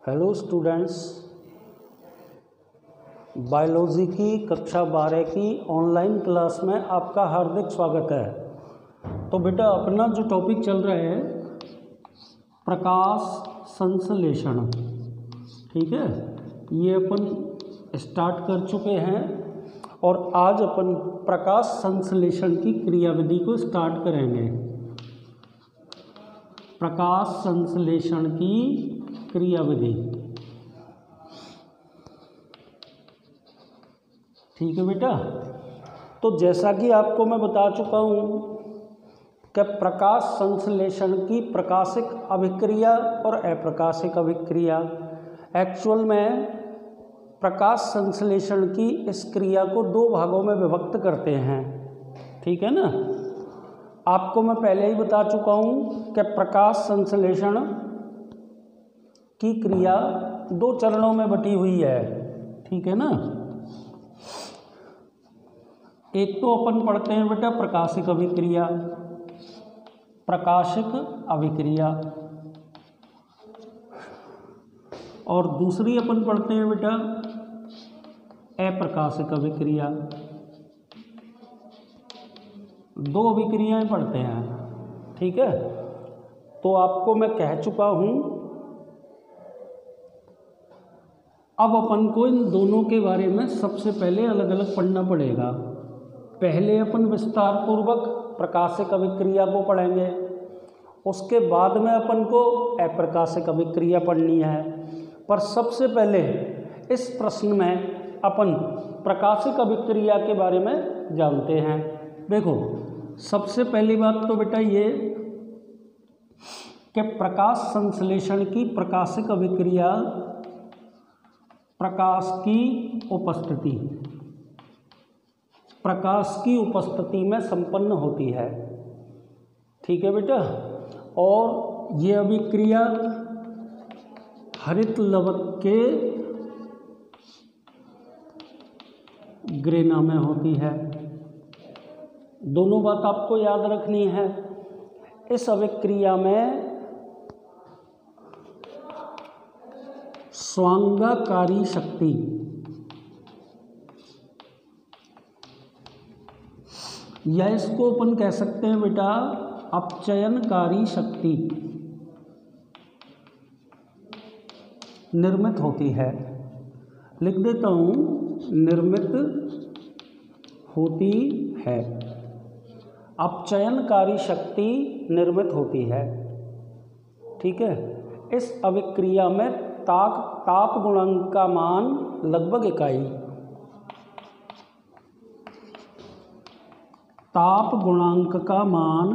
Hello students, biology की कक्षा 12 की ऑनलाइन क्लास में आपका हार्दिक स्वागत है। तो बेटा अपना जो टॉपिक चल रहा है प्रकाश संश्लेषण, ठीक है, ये अपन स्टार्ट कर चुके हैं और आज अपन प्रकाश संश्लेषण की क्रियाविधि को स्टार्ट करेंगे। प्रकाश संश्लेषण की क्रियाविधि, ठीक है बेटा। तो जैसा कि आपको मैं बता चुका हूँ कि प्रकाश संश्लेषण की प्रकाशिक अभिक्रिया और अप्रकाशिक अभिक्रिया, एक्चुअल में प्रकाश संश्लेषण की इस क्रिया को दो भागों में विभक्त करते हैं, ठीक है ना। आपको मैं पहले ही बता चुका हूँ कि प्रकाश संश्लेषण की क्रिया दो चरणों में बटी हुई है, ठीक है ना। एक तो अपन पढ़ते हैं बेटा प्रकाशिक अभिक्रिया, प्रकाशिक अभिक्रिया, और दूसरी अपन पढ़ते हैं बेटा अप्रकाशिक अभिक्रिया। दो अभिक्रियाएं पढ़ते हैं, ठीक है। तो आपको मैं कह चुका हूं, अब अपन को इन दोनों के बारे में सबसे पहले अलग अलग पढ़ना पड़ेगा। पहले अपन विस्तार पूर्वक प्रकाशिक अभिक्रिया को पढ़ेंगे, उसके बाद में अपन को अप्रकाशिक अभिक्रिया पढ़नी है। पर सबसे पहले इस प्रश्न में अपन प्रकाशिक अभिक्रिया के बारे में जानते हैं। देखो, सबसे पहली बात तो बेटा ये कि प्रकाश संश्लेषण की प्रकाशिक अभिक्रिया प्रकाश की उपस्थिति में संपन्न होती है, ठीक है बेटा। और ये अभिक्रिया हरित लवक के ग्रेना में होती है। दोनों बात आपको याद रखनी है। इस अभिक्रिया में स्वांगाकारी शक्ति, या इसको अपन कह सकते हैं बेटा अपचयनकारी शक्ति निर्मित होती है। लिख देता हूँ, निर्मित होती है। अपचयनकारी शक्ति निर्मित होती है, ठीक है। इस अभिक्रिया में ताप गुणांक का मान लगभग इकाई, ताप गुणांक का मान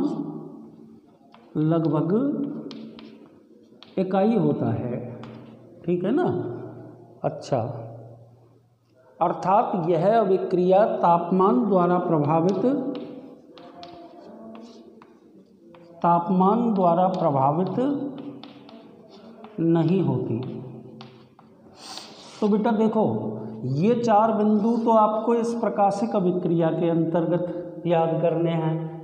लगभग इकाई होता है, ठीक है ना। अच्छा, अर्थात यह अभिक्रिया तापमान द्वारा प्रभावित नहीं होती। तो बेटा देखो, ये चार बिंदु तो आपको इस प्रकाशिक अभिक्रिया के अंतर्गत याद करने हैं।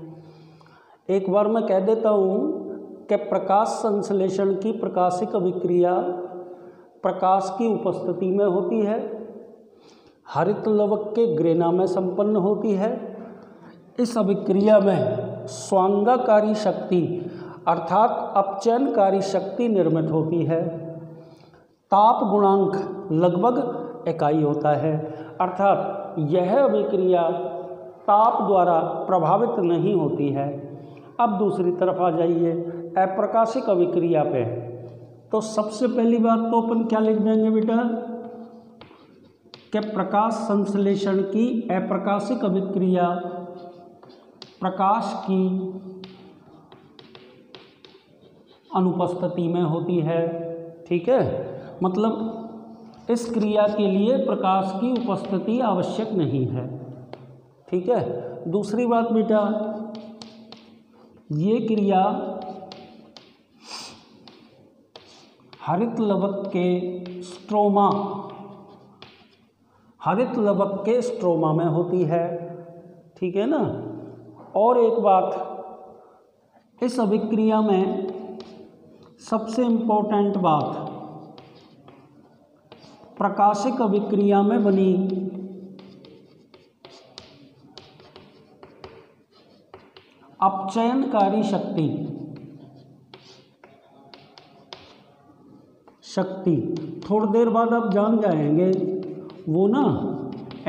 एक बार मैं कह देता हूँ कि प्रकाश संश्लेषण की प्रकाशिक अभिक्रिया प्रकाश की उपस्थिति में होती है, हरित लवक के ग्रेना में संपन्न होती है। इस अभिक्रिया में स्वांगाकारी शक्ति अर्थात अपचयनकारी शक्ति निर्मित होती है। ताप गुणांक लगभग इकाई होता है, अर्थात यह अभिक्रिया ताप द्वारा प्रभावित नहीं होती है। अब दूसरी तरफ आ जाइए अप्रकाशिक अभिक्रिया पे। तो सबसे पहली बात तो अपन क्या लिख देंगे बेटा कि प्रकाश संश्लेषण की अप्रकाशिक अभिक्रिया प्रकाश की अनुपस्थिति में होती है, ठीक है। मतलब इस क्रिया के लिए प्रकाश की उपस्थिति आवश्यक नहीं है, ठीक है। दूसरी बात बेटा, ये क्रिया हरित लवक के स्ट्रोमा में होती है, ठीक है ना। और एक बात, इस अभिक्रिया में सबसे इम्पोर्टेंट बात प्रकाशिक अभिक्रिया में बनी अपचयनकारी शक्ति थोड़ी देर बाद आप जान जाएंगे, वो ना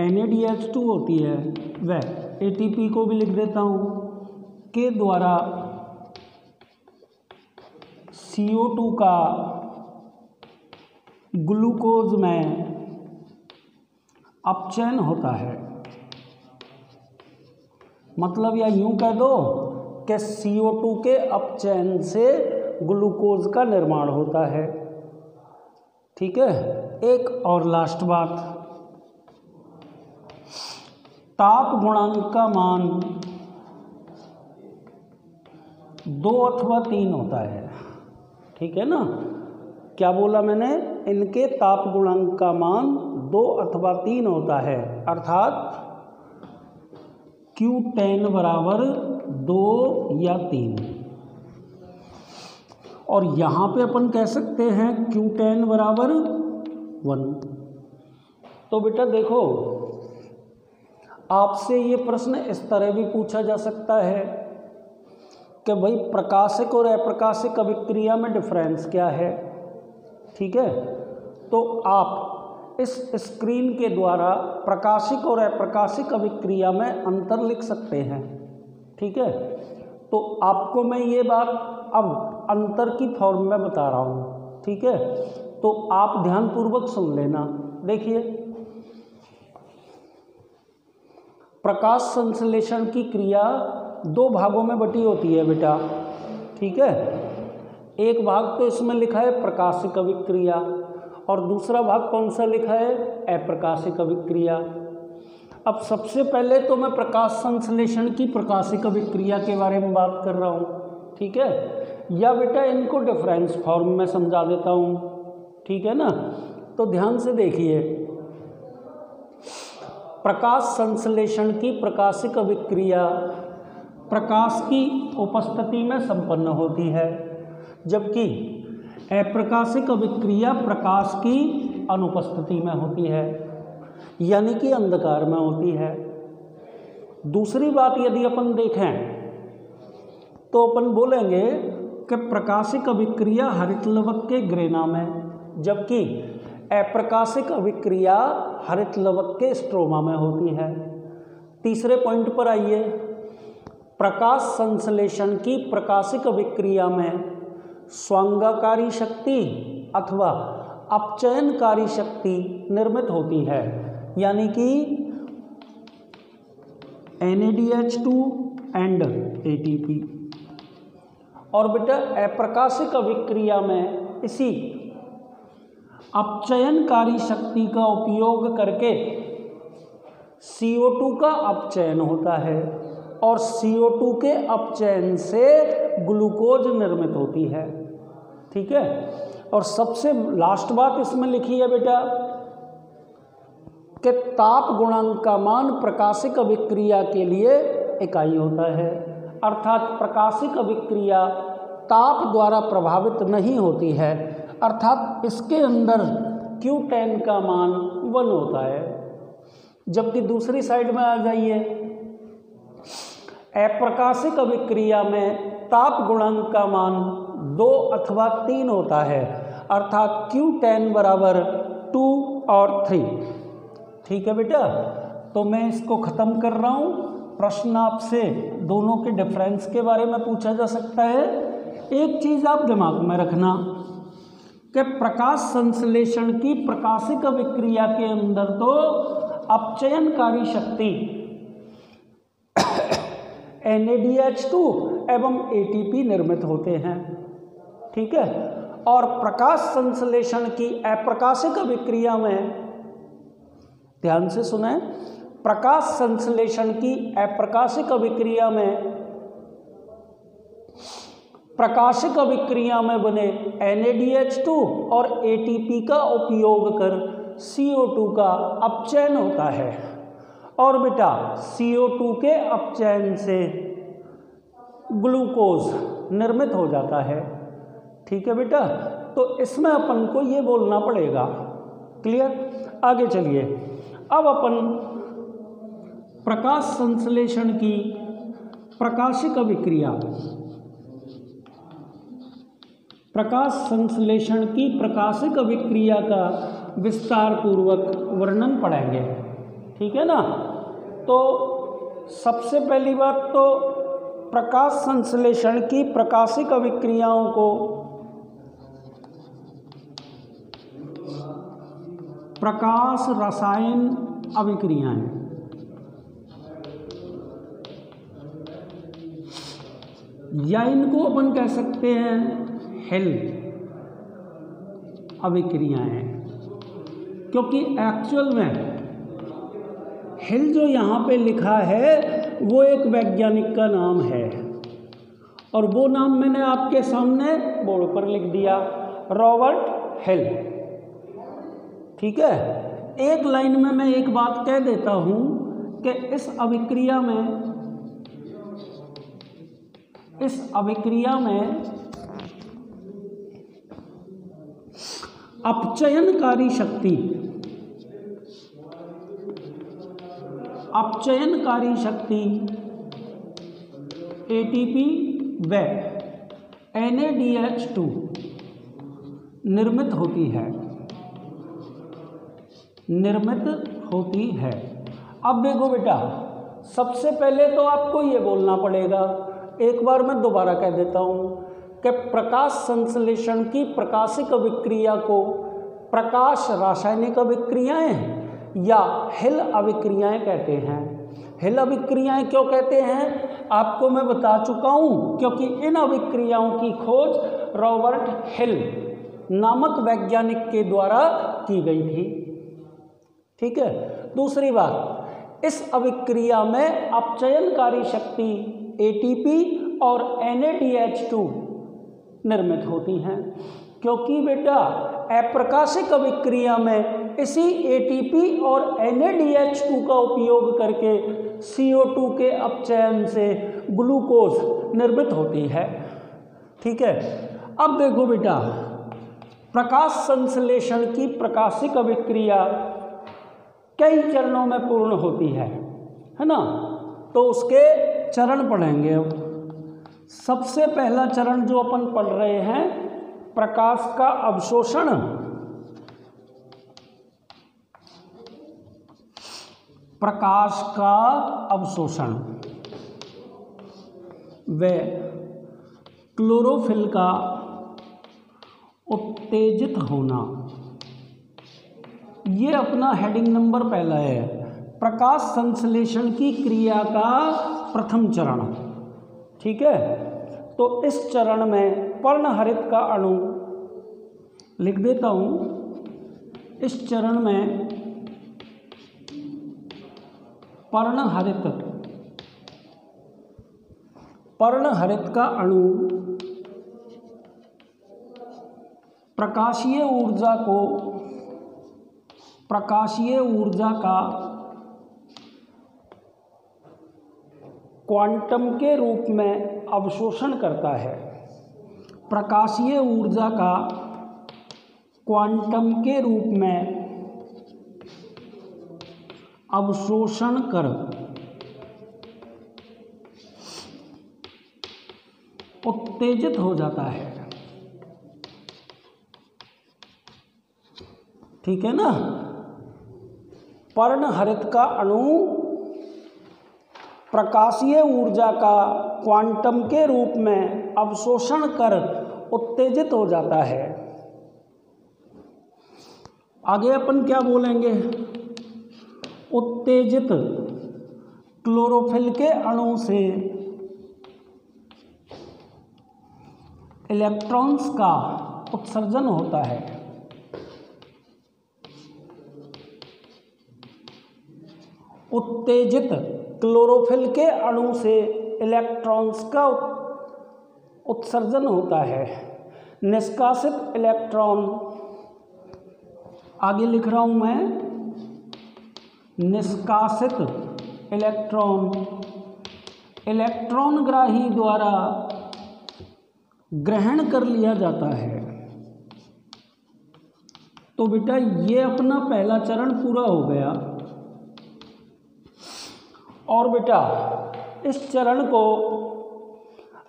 NaDH2 होती है, वह ATP को भी लिख देता हूँ, के द्वारा CO2 का ग्लूकोज में अपचयन होता है। मतलब या यूं कह दो कि CO2 के अपचयन से ग्लूकोज का निर्माण होता है। ठीक है। एक और लास्ट बात, ताप गुणांक का मान 2 अथवा 3 होता है। ठीक है ना, क्या बोला मैंने, इनके ताप गुणांक का मान 2 अथवा 3 होता है, अर्थात Q10 बराबर 2 या 3। और यहाँ पे अपन कह सकते हैं Q10 बराबर 1। तो बेटा देखो, आपसे ये प्रश्न इस तरह भी पूछा जा सकता है कि भाई प्रकाशिक और अप्रकाशिक अभिक्रिया में डिफरेंस क्या है। ठीक है, तो आप इस स्क्रीन के द्वारा प्रकाशिक और अप्रकाशिक अभिक्रिया में अंतर लिख सकते हैं। ठीक है, तो आपको मैं ये बात अब अंतर की फॉर्म में बता रहा हूँ। ठीक है, तो आप ध्यानपूर्वक सुन लेना। देखिए, प्रकाश संश्लेषण की क्रिया 2 भागों में बटी होती है बेटा। ठीक है, एक भाग तो इसमें लिखा है प्रकाशिक अभिक्रिया और दूसरा भाग कौन सा लिखा है, अप्रकाशिक अभिक्रिया। अब सबसे पहले तो मैं प्रकाश संश्लेषण की प्रकाशिक अभिक्रिया के बारे में बात कर रहा हूँ। ठीक है, या बेटा इनको डिफरेंस फॉर्म में समझा देता हूँ। ठीक है ना, तो ध्यान से देखिए, प्रकाश संश्लेषण की प्रकाशिक अभिक्रिया प्रकाश की उपस्थिति में संपन्न होती है, जबकि अप्रकाशिक अभिक्रिया प्रकाश की अनुपस्थिति में होती है, यानी कि अंधकार में होती है। दूसरी बात यदि अपन देखें तो अपन बोलेंगे कि प्रकाशिक अभिक्रिया हरितलवक के ग्रेना में, जबकि अप्रकाशिक अभिक्रिया हरितलवक के स्ट्रोमा में होती है। तीसरे पॉइंट पर आइए, प्रकाश संश्लेषण की प्रकाशिक अभिक्रिया में स्वांगाकारी शक्ति अथवा अपचयनकारी शक्ति निर्मित होती है, यानी कि NaDH2 एंड ATP। और बेटा अप्रकाशिक अभिक्रिया में इसी अपचयनकारी शक्ति का उपयोग करके CO2 का अपचयन होता है और CO2 के अपचयन से ग्लूकोज निर्मित होती है। ठीक है, और सबसे लास्ट बात इसमें लिखी है बेटा कि ताप गुणांक का मान प्रकाशिक अभिक्रिया के लिए इकाई होता है, अर्थात प्रकाशिक अभिक्रिया ताप द्वारा प्रभावित नहीं होती है, अर्थात इसके अंदर Q10 का मान 1 होता है। जबकि दूसरी साइड में आ जाइए, अप्रकाशिक अभिक्रिया में ताप गुणांक का मान 2 अथवा 3 होता है, अर्थात Q10 बराबर 2 और 3। ठीक है बेटा, तो मैं इसको ख़त्म कर रहा हूँ। प्रश्न आपसे दोनों के डिफरेंस के बारे में पूछा जा सकता है। एक चीज़ आप दिमाग में रखना कि प्रकाश संश्लेषण की प्रकाशिक अभिक्रिया के अंदर तो अपचयनकारी शक्ति NaDH2 एवं ATP निर्मित होते हैं। ठीक है, और प्रकाश संश्लेषण की अप्रकाशिक अभिक्रिया में, ध्यान से सुने, प्रकाश संश्लेषण की अप्रकाशिक अभिक्रिया में प्रकाशिक अभिक्रिया में बने NaDH2 और ATP का उपयोग कर CO2 का अपचयन होता है, और बेटा CO2 के अपचयन से ग्लूकोज निर्मित हो जाता है। ठीक है बेटा, तो इसमें अपन को ये बोलना पड़ेगा क्लियर। आगे चलिए, अब अपन प्रकाश संश्लेषण की प्रकाशिक अभिक्रिया, प्रकाश संश्लेषण की प्रकाशिक अभिक्रिया का विस्तार पूर्वक वर्णन पढ़ेंगे, ठीक है ना। तो सबसे पहली बात तो प्रकाश संश्लेषण की प्रकाशिक अभिक्रियाओं को प्रकाश रसायन अभिक्रियाएं, या इनको अपन कह सकते हैं हेल अभिक्रियाएं, क्योंकि एक्चुअल में हेल जो यहाँ पे लिखा है वो एक वैज्ञानिक का नाम है, और वो नाम मैंने आपके सामने बोर्ड पर लिख दिया, रॉबर्ट हेल, ठीक है। एक लाइन में मैं एक बात कह देता हूँ कि इस अभिक्रिया में अपचयनकारी शक्ति ATP व NADH2 निर्मित होती है। अब देखो बेटा, सबसे पहले तो आपको ये बोलना पड़ेगा, एक बार मैं दोबारा कह देता हूँ कि प्रकाश संश्लेषण की प्रकाशिक अभिक्रिया को प्रकाश रासायनिक अभिक्रियाएं या हेल अभिक्रियाएं कहते हैं। हेल अभिक्रियाएं क्यों कहते हैं आपको मैं बता चुका हूँ, क्योंकि इन अभिक्रियाओं की खोज रॉबर्ट हेल नामक वैज्ञानिक के द्वारा की गई थी, ठीक है। दूसरी बात, इस अभिक्रिया में अपचयनकारी शक्ति ATP और NADH2 निर्मित होती हैं, क्योंकि बेटा अप्रकाशिक अभिक्रिया में इसी ATP और NADH2 का उपयोग करके CO2 के अपचयन से ग्लूकोज निर्मित होती है, ठीक है। अब देखो बेटा, प्रकाश संश्लेषण की प्रकाशिक अभिक्रिया कई चरणों में पूर्ण होती है ना। तो उसके चरण पढ़ेंगे। अब सबसे पहला चरण जो अपन पढ़ रहे हैं, प्रकाश का अवशोषण व क्लोरोफिल का उत्तेजित होना, ये अपना हेडिंग नंबर पहला है। प्रकाश संश्लेषण की क्रिया का प्रथम चरण, ठीक है। तो इस चरण में पर्णहरित का अणु लिख देता हूँ। इस चरण में पर्णहरित का अणु प्रकाशीय ऊर्जा का क्वांटम के रूप में अवशोषण करता है। प्रकाशीय ऊर्जा का क्वांटम के रूप में अवशोषण कर उत्तेजित हो जाता है, ठीक है ना। पर्णहरित का अणु प्रकाशीय ऊर्जा का क्वांटम के रूप में अवशोषण कर उत्तेजित हो जाता है। आगे अपन क्या बोलेंगे, उत्तेजित क्लोरोफिल के अणु से इलेक्ट्रॉन्स का उत्सर्जन होता है। उत्तेजित क्लोरोफिल के अणु से इलेक्ट्रॉन्स का उत्सर्जन होता है। निष्कासित इलेक्ट्रॉन, आगे लिख रहा हूं मैं, निष्कासित इलेक्ट्रॉन इलेक्ट्रॉनग्राही द्वारा ग्रहण कर लिया जाता है। तो बेटा ये अपना पहला चरण पूरा हो गया। और बेटा इस चरण को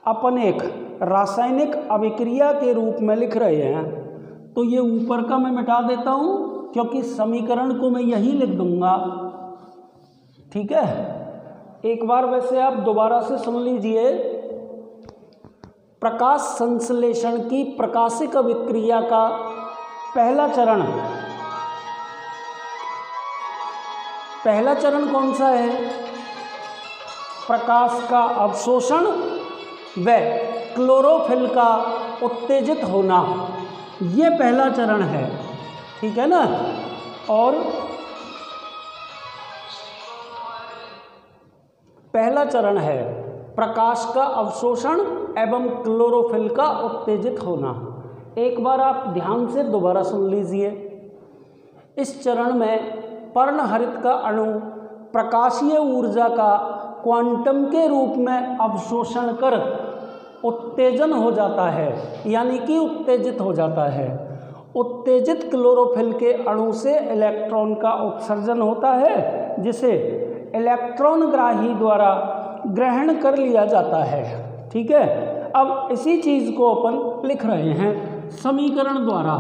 अपन एक रासायनिक अभिक्रिया के रूप में लिख रहे हैं, तो ये ऊपर का मैं मिटा देता हूँ क्योंकि समीकरण को मैं यहीं लिख दूंगा। ठीक है, एक बार वैसे आप दोबारा से सुन लीजिए। प्रकाश संश्लेषण की प्रकाशिक अभिक्रिया का पहला चरण कौन सा है? प्रकाश का अवशोषण व क्लोरोफिल का उत्तेजित होना, ये पहला चरण है। ठीक है ना। और पहला चरण है प्रकाश का अवशोषण एवं क्लोरोफिल का उत्तेजित होना। एक बार आप ध्यान से दोबारा सुन लीजिए। इस चरण में पर्णहरित का अणु प्रकाशीय ऊर्जा का क्वांटम के रूप में अवशोषण कर उत्तेजन हो जाता है, यानी कि उत्तेजित हो जाता है। उत्तेजित क्लोरोफिल के अणु से इलेक्ट्रॉन का उत्सर्जन होता है, जिसे इलेक्ट्रॉन ग्राही द्वारा ग्रहण कर लिया जाता है। ठीक है, अब इसी चीज़ को अपन लिख रहे हैं समीकरण द्वारा।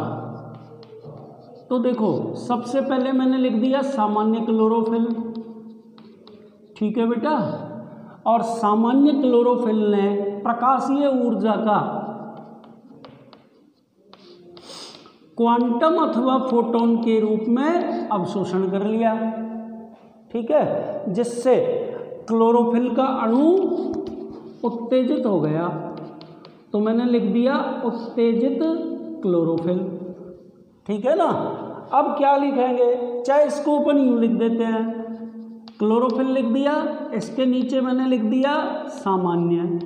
तो देखो, सबसे पहले मैंने लिख दिया सामान्य क्लोरोफिल। ठीक है बेटा, और सामान्य क्लोरोफिल ने प्रकाशीय ऊर्जा का क्वांटम अथवा फोटोन के रूप में अवशोषण कर लिया। ठीक है, जिससे क्लोरोफिल का अणु उत्तेजित हो गया। तो मैंने लिख दिया उत्तेजित क्लोरोफिल। ठीक है ना। अब क्या लिखेंगे? चाहे इसको अपन यूँ लिख देते हैं, क्लोरोफिल लिख दिया, इसके नीचे मैंने लिख दिया सामान्य।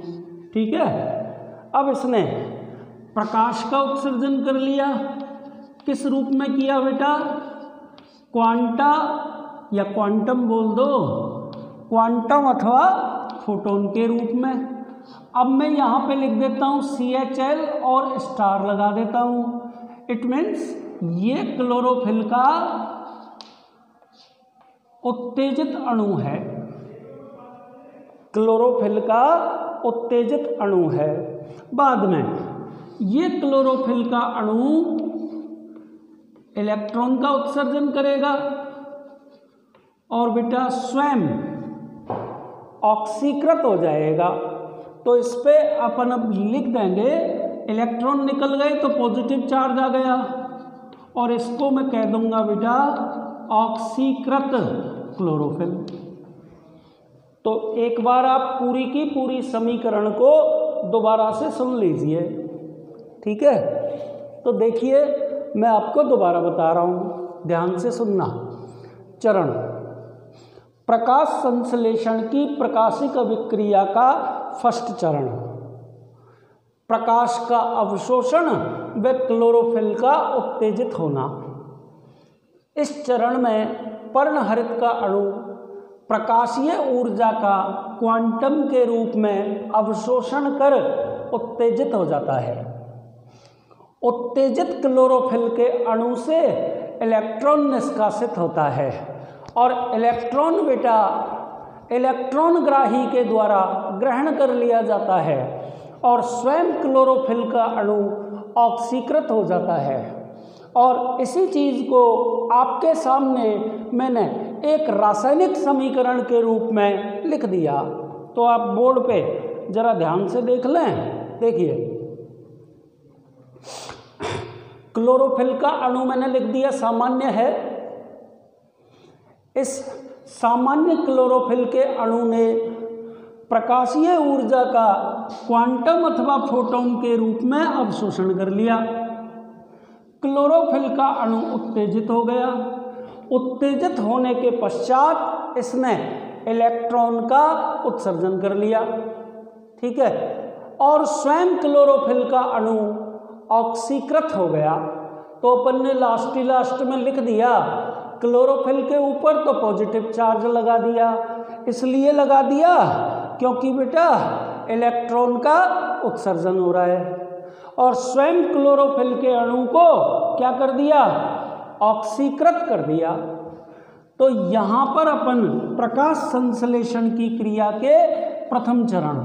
ठीक है। अब इसने प्रकाश का उत्सर्जन कर लिया। किस रूप में किया बेटा? क्वांटा या क्वांटम बोल दो, क्वांटम अथवा फोटोन के रूप में। अब मैं यहाँ पे लिख देता हूँ CHL और स्टार लगा देता हूँ। इट मीन्स ये क्लोरोफिल का उत्तेजित अणु है, क्लोरोफिल का उत्तेजित अणु है। बाद में ये क्लोरोफिल का अणु इलेक्ट्रॉन का उत्सर्जन करेगा और बेटा स्वयं ऑक्सीकृत हो जाएगा। तो इस पे अपन अब लिख देंगे, इलेक्ट्रॉन निकल गए तो पॉजिटिव चार्ज आ गया, और इसको मैं कह दूंगा बेटा ऑक्सीकृत क्लोरोफिल। तो एक बार आप पूरी की पूरी समीकरण को दोबारा से सुन लीजिए। ठीक है, तो देखिए मैं आपको दोबारा बता रहा हूँ, ध्यान से सुनना। चरण: प्रकाश संश्लेषण की प्रकाशिक अभिक्रिया का फर्स्ट चरण, प्रकाश का अवशोषण व क्लोरोफिल का उत्तेजित होना। इस चरण में पर्णहरित का अणु प्रकाशीय ऊर्जा का क्वांटम के रूप में अवशोषण कर उत्तेजित हो जाता है। उत्तेजित क्लोरोफिल के अणु से इलेक्ट्रॉन निष्कासित होता है और इलेक्ट्रॉन बेटा इलेक्ट्रॉन ग्राही के द्वारा ग्रहण कर लिया जाता है और स्वयं क्लोरोफिल का अणु ऑक्सीकृत हो जाता है। और इसी चीज़ को आपके सामने मैंने एक रासायनिक समीकरण के रूप में लिख दिया। तो आप बोर्ड पे जरा ध्यान से देख लें। देखिए, क्लोरोफिल का अणु मैंने लिख दिया सामान्य है। इस सामान्य क्लोरोफिल के अणु ने प्रकाशीय ऊर्जा का क्वांटम अथवा फोटोन के रूप में अवशोषण कर लिया। क्लोरोफिल का अणु उत्तेजित हो गया। उत्तेजित होने के पश्चात इसने इलेक्ट्रॉन का उत्सर्जन कर लिया। ठीक है, और स्वयं क्लोरोफिल का अणु ऑक्सीकृत हो गया। तो अपन ने लास्ट में लिख दिया, क्लोरोफिल के ऊपर तो पॉजिटिव चार्ज लगा दिया। इसलिए लगा दिया क्योंकि बेटा इलेक्ट्रॉन का उत्सर्जन हो रहा है, और स्वयं क्लोरोफिल के अणु को क्या कर दिया, ऑक्सीकृत कर दिया, तो यहाँ पर अपन प्रकाश संश्लेषण की क्रिया के प्रथम चरण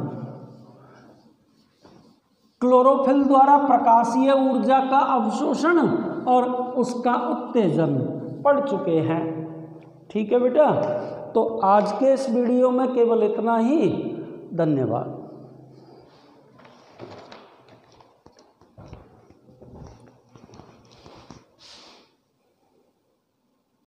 क्लोरोफिल द्वारा प्रकाशीय ऊर्जा का अवशोषण और उसका उत्तेजन पढ़ चुके हैं। ठीक है बेटा, तो आज के इस वीडियो में केवल इतना ही। धन्यवाद।